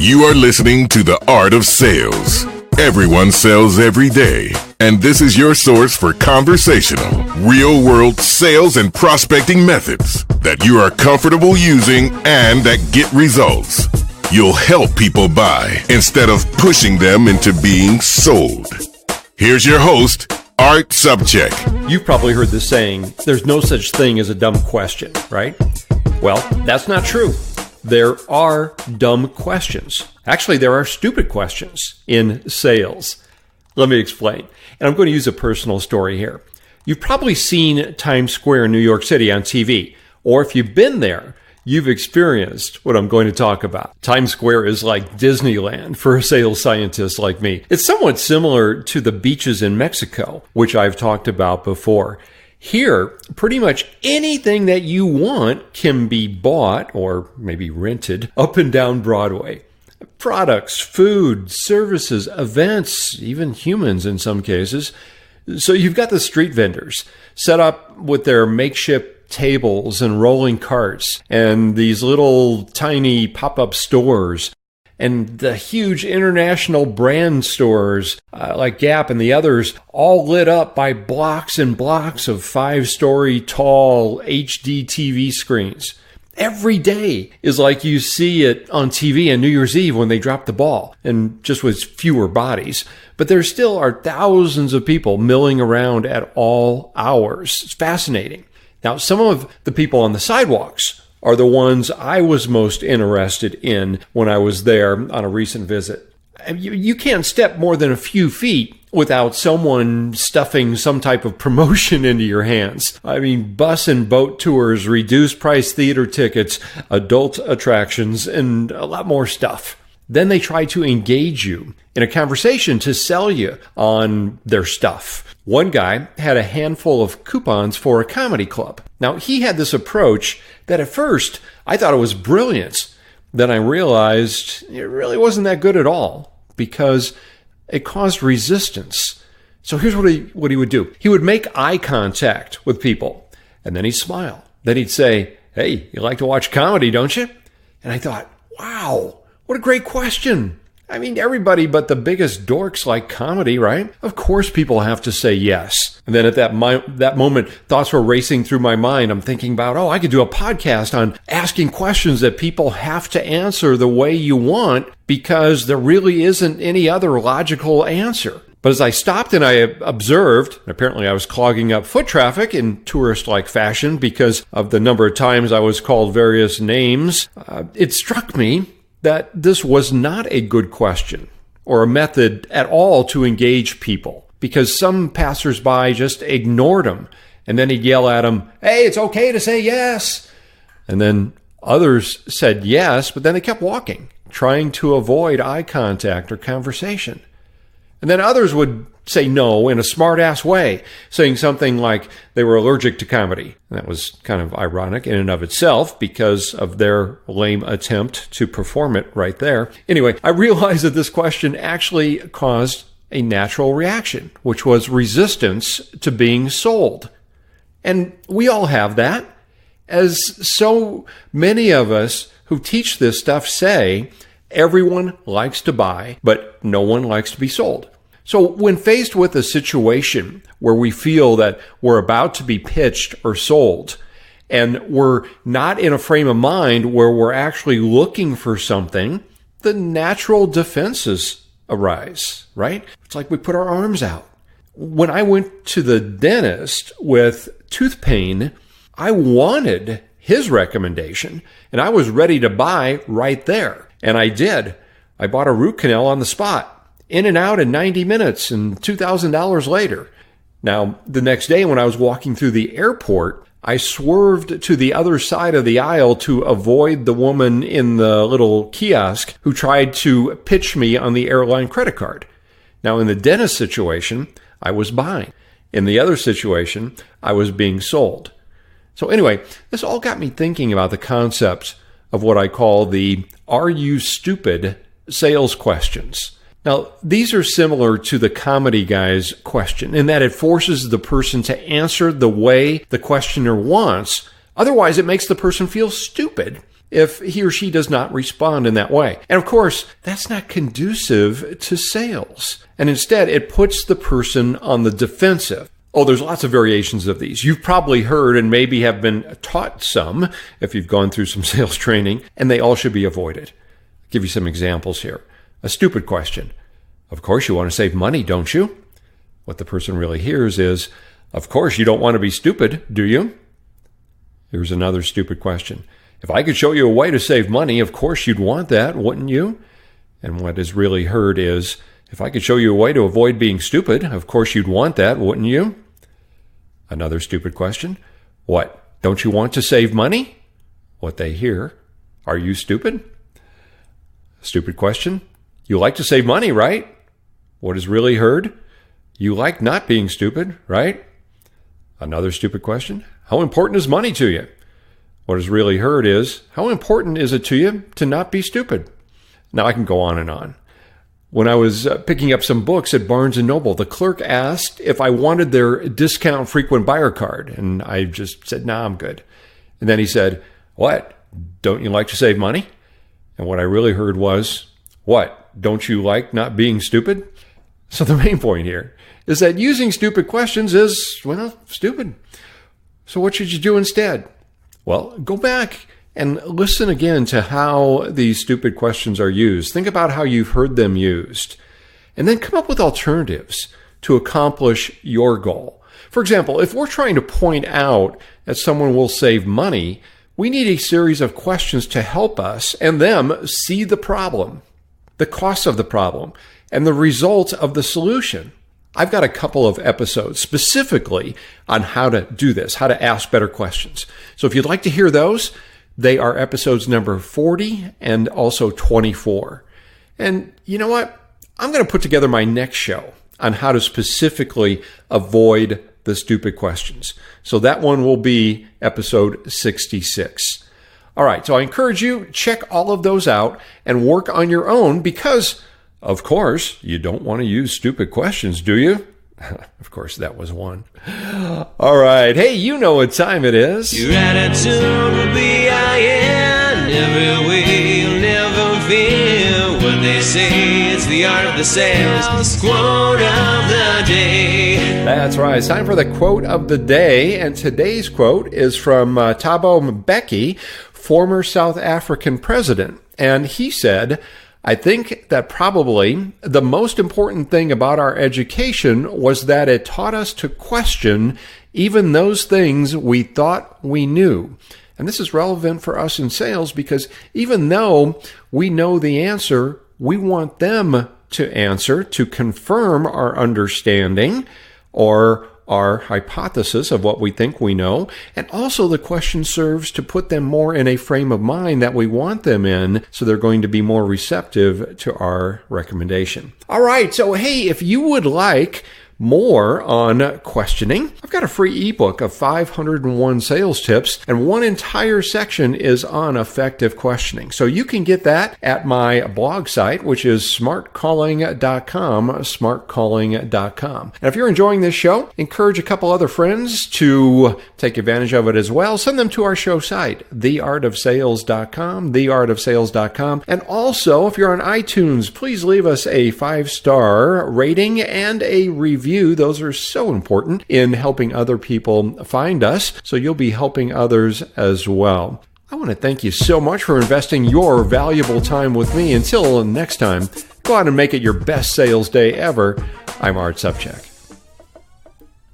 You are listening to The Art of Sales. Everyone sells every day, and this is your source for conversational, real-world sales and prospecting methods that you are comfortable using and that get results. You'll help people buy instead of pushing them into being sold. Here's your host, Art Subcheck. You've probably heard the saying, there's no such thing as a dumb question, right? Well, that's not true. There are dumb questions. Actually, there are stupid questions in sales. Let me explain. And I'm going to use a personal story here. You've probably seen Times Square in New York City on TV, or if you've been there, you've experienced what I'm going to talk about. Times Square is like Disneyland for a sales scientist like me. It's somewhat similar to the beaches in Mexico, which I've talked about before. Here, pretty much anything that you want can be bought or maybe rented up and down Broadway. Products, food, services, events, even humans in some cases. So you've got the street vendors set up with their makeshift tables and rolling carts and these little tiny pop-up stores and the huge international brand stores like Gap and the others, all lit up by blocks and blocks of 5-story tall HD TV screens. Every day is like you see it on TV on New Year's Eve when they drop the ball, and just with fewer bodies. But there still are thousands of people milling around at all hours. It's fascinating. Now, some of the people on the sidewalks are the ones I was most interested in when I was there on a recent visit. You can't step more than a few feet without someone stuffing some type of promotion into your hands. I mean, bus and boat tours, reduced price theater tickets, adult attractions, and a lot more stuff. Then they try to engage you in a conversation to sell you on their stuff. One guy had a handful of coupons for a comedy club. Now, he had this approach that at first I thought it was brilliant. Then I realized it really wasn't that good at all because it caused resistance. So here's what he would do. He would make eye contact with people, and then he'd smile. Then he'd say, "Hey, you like to watch comedy, don't you?" And I thought, wow, what a great question. I mean, everybody but the biggest dorks like comedy, right? Of course people have to say yes. And then at that moment, thoughts were racing through my mind. I'm thinking about, I could do a podcast on asking questions that people have to answer the way you want because there really isn't any other logical answer. But as I stopped and I observed, apparently I was clogging up foot traffic in tourist-like fashion because of the number of times I was called various names, it struck me that this was not a good question or a method at all to engage people because some passersby just ignored him. And then he'd yell at him, "Hey, it's okay to say yes." And then others said yes, but then they kept walking, trying to avoid eye contact or conversation. And then others would say no in a smart-ass way, saying something like they were allergic to comedy. And that was kind of ironic in and of itself because of their lame attempt to perform it right there. Anyway, I realized that this question actually caused a natural reaction, which was resistance to being sold. And we all have that. As so many of us who teach this stuff say, everyone likes to buy, but no one likes to be sold. So when faced with a situation where we feel that we're about to be pitched or sold, and we're not in a frame of mind where we're actually looking for something, the natural defenses arise, right? It's like we put our arms out. When I went to the dentist with tooth pain, I wanted his recommendation, and I was ready to buy right there. And I did. I bought a root canal on the spot. In and out in 90 minutes and $2,000 later. Now, the next day when I was walking through the airport, I swerved to the other side of the aisle to avoid the woman in the little kiosk who tried to pitch me on the airline credit card. Now, in the dentist situation, I was buying. In the other situation, I was being sold. So anyway, this all got me thinking about the concept of what I call the "Are you stupid?" sales questions. Now, these are similar to the comedy guy's question in that it forces the person to answer the way the questioner wants. Otherwise, it makes the person feel stupid. if he or she does not respond in that way. And of course, that's not conducive to sales. And instead, it puts the person on the defensive. Oh, there's lots of variations of these. You've probably heard and maybe have been taught some if you've gone through some sales training, and they all should be avoided. I'll give you some examples here. A stupid question. Of course you want to save money, don't you? What the person really hears is, of course you don't want to be stupid, do you? Here's another stupid question. If I could show you a way to save money, of course you'd want that, wouldn't you? And what is really heard is, if I could show you a way to avoid being stupid, of course you'd want that, wouldn't you? Another stupid question. What, don't you want to save money? What they hear, are you stupid? Stupid question. You like to save money, right? What is really heard? You like not being stupid, right? Another stupid question. How important is money to you? What is really heard is, how important is it to you to not be stupid? Now I can go on and on. When I was picking up some books at Barnes & Noble, the clerk asked if I wanted their discount frequent buyer card, and I just said, nah, I'm good. And then he said, what, don't you like to save money? And what I really heard was, what, don't you like not being stupid? So the main point here is that using stupid questions is, well, stupid. So what should you do instead? Well, go back and listen again to how these stupid questions are used. Think about how you've heard them used. And then come up with alternatives to accomplish your goal. For example, if we're trying to point out that someone will save money, we need a series of questions to help us and them see the problem, the cost of the problem, and the results of the solution. I've got a couple of episodes specifically on how to do this, how to ask better questions. So if you'd like to hear those, they are episodes number 40 and also 24. And you know what? I'm going to put together my next show on how to specifically avoid the stupid questions. So that one will be episode 66. All right, so I encourage you, check all of those out and work on your own because, of course, you don't want to use stupid questions, do you? Of course, that was one. All right. Hey, you know what time it is. Your attitude will be iron every way. You'll never feel what they say. It's the art of the sales. Quote of the day. That's right. It's time for the quote of the day. And today's quote is from Thabo Mbeki, former South African president. And he said, I think that probably the most important thing about our education was that it taught us to question even those things we thought we knew. And this is relevant for us in sales because even though we know the answer, we want them to answer to confirm our understanding or our hypothesis of what we think we know. And also the question serves to put them more in a frame of mind that we want them in, so they're going to be more receptive to our recommendation. All right, so hey, if you would like more on questioning, I've got a free ebook of 501 sales tips, and one entire section is on effective questioning. So you can get that at my blog site, which is smartcalling.com, smartcalling.com. And if you're enjoying this show, encourage a couple other friends to take advantage of it as well. Send them to our show site, theartofsales.com, theartofsales.com. And also, if you're on iTunes, please leave us a 5-star rating and a review. Those are so important in helping other people find us, so you'll be helping others as well. I want to thank you so much for investing your valuable time with me. Until next time, go out and make it your best sales day ever. I'm Art Sobczak.